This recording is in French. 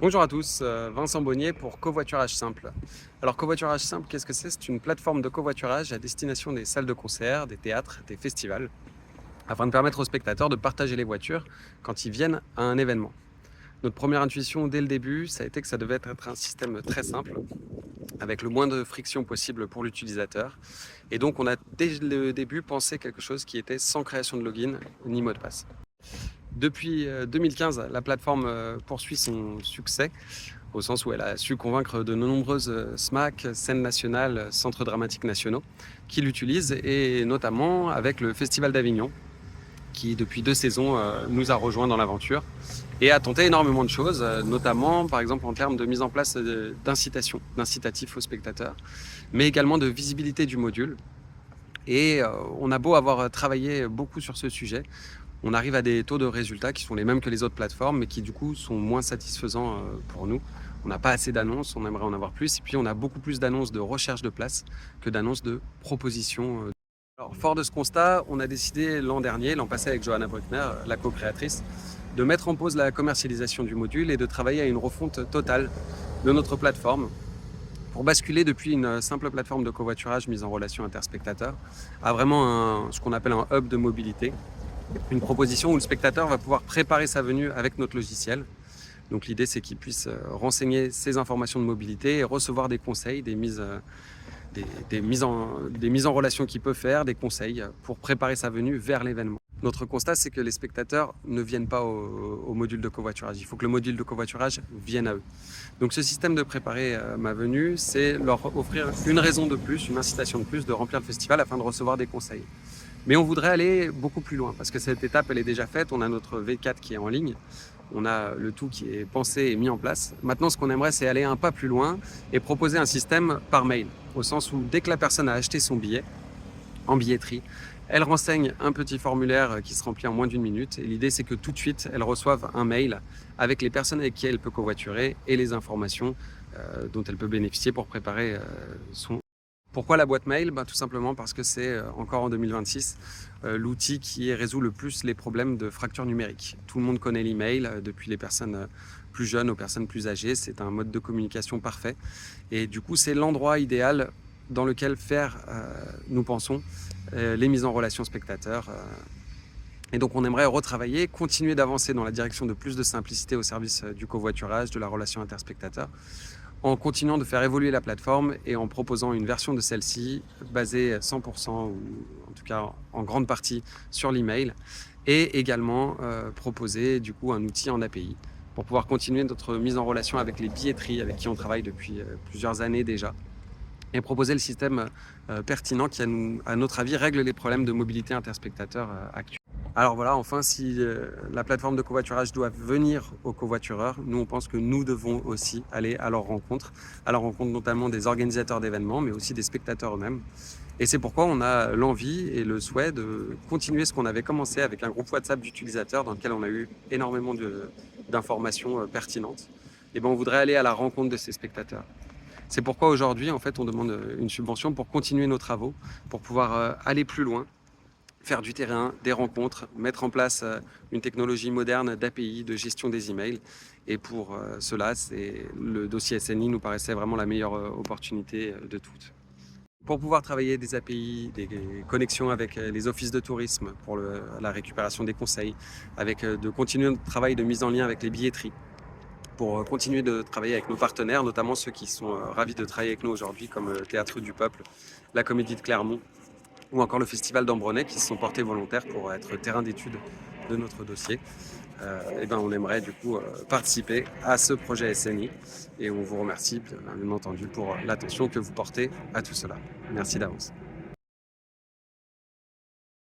Bonjour à tous, Vincent Bonnier pour Covoiturage Simple. Alors Covoiturage Simple, qu'est-ce que c'est? C'est une plateforme de covoiturage à destination des salles de concert, des théâtres, des festivals, afin de permettre aux spectateurs de partager les voitures quand ils viennent à un événement. Notre première intuition dès le début, ça a été que ça devait être un système très simple, avec le moins de friction possible pour l'utilisateur. Et donc on a dès le début pensé quelque chose qui était sans création de login ni mot de passe. Depuis 2015, la plateforme poursuit son succès, au sens où elle a su convaincre de nombreuses SMAC, scènes nationales, centres dramatiques nationaux, qui l'utilisent, et notamment avec le Festival d'Avignon, qui depuis 2 saisons nous a rejoints dans l'aventure et a tenté énormément de choses, notamment par exemple en termes de mise en place d'incitatifs aux spectateurs, mais également de visibilité du module. Et on a beau avoir travaillé beaucoup sur ce sujet, on arrive à des taux de résultats qui sont les mêmes que les autres plateformes, mais qui du coup sont moins satisfaisants pour nous. On n'a pas assez d'annonces, on aimerait en avoir plus, et puis on a beaucoup plus d'annonces de recherche de place que d'annonces de propositions. Alors, fort de ce constat, on a décidé l'an passé avec Johanna Bruckner, la co-créatrice, de mettre en pause la commercialisation du module et de travailler à une refonte totale de notre plateforme pour basculer depuis une simple plateforme de covoiturage mise en relation interspectateurs à vraiment ce qu'on appelle un hub de mobilité, une proposition où le spectateur va pouvoir préparer sa venue avec notre logiciel. Donc l'idée, c'est qu'il puisse renseigner ses informations de mobilité et recevoir des conseils, des mises en relation qu'il peut faire, des conseils pour préparer sa venue vers l'événement. Notre constat, c'est que les spectateurs ne viennent pas au module de covoiturage. Il faut que le module de covoiturage vienne à eux. Donc ce système de préparer ma venue, c'est leur offrir une raison de plus, une incitation de plus de remplir le festival afin de recevoir des conseils. Mais on voudrait aller beaucoup plus loin parce que cette étape, elle est déjà faite. On a notre V4 qui est en ligne. On a le tout qui est pensé et mis en place. Maintenant, ce qu'on aimerait, c'est aller un pas plus loin et proposer un système par mail, au sens où dès que la personne a acheté son billet, en billetterie, elle renseigne un petit formulaire qui se remplit en moins d'1 minute. Et l'idée, c'est que tout de suite, elle reçoive un mail avec les personnes avec qui elle peut covoiturer et les informations dont elle peut bénéficier pour préparer son. Pourquoi la boîte mail? Tout simplement parce que c'est encore en 2026 l'outil qui résout le plus les problèmes de fracture numérique. Tout le monde connaît l'email, depuis les personnes plus jeunes aux personnes plus âgées. C'est un mode de communication parfait. Et du coup, c'est l'endroit idéal dans lequel faire, nous pensons, les mises en relation spectateurs. Et donc on aimerait retravailler, continuer d'avancer dans la direction de plus de simplicité au service du covoiturage, de la relation interspectateur, en continuant de faire évoluer la plateforme et en proposant une version de celle-ci basée à 100% ou en tout cas en grande partie sur l'email, et également proposer du coup un outil en API pour pouvoir continuer notre mise en relation avec les billetteries avec qui on travaille depuis plusieurs années déjà, et proposer le système pertinent qui, à notre avis, règle les problèmes de mobilité interspectateur actuels. Alors voilà, enfin, si la plateforme de covoiturage doit venir aux covoitureurs, nous on pense que nous devons aussi aller à leur rencontre notamment des organisateurs d'événements, mais aussi des spectateurs eux-mêmes. Et c'est pourquoi on a l'envie et le souhait de continuer ce qu'on avait commencé avec un groupe WhatsApp d'utilisateurs dans lequel on a eu énormément d'informations pertinentes. Et on voudrait aller à la rencontre de ces spectateurs. C'est pourquoi aujourd'hui, en fait, on demande une subvention pour continuer nos travaux, pour pouvoir aller plus loin, faire du terrain, des rencontres, mettre en place une technologie moderne d'API, de gestion des emails. Et pour cela, le dossier SNI nous paraissait vraiment la meilleure opportunité de toutes. Pour pouvoir travailler des API, des connexions avec les offices de tourisme pour la récupération des conseils, avec de continuer notre travail de mise en lien avec les billetteries, pour continuer de travailler avec nos partenaires, notamment ceux qui sont ravis de travailler avec nous aujourd'hui, comme le Théâtre du Peuple, la Comédie de Clermont, ou encore le Festival d'Ambronay, qui se sont portés volontaires pour être terrain d'étude de notre dossier. On aimerait du coup participer à ce projet SNI, et on vous remercie bien entendu pour l'attention que vous portez à tout cela. Merci d'avance.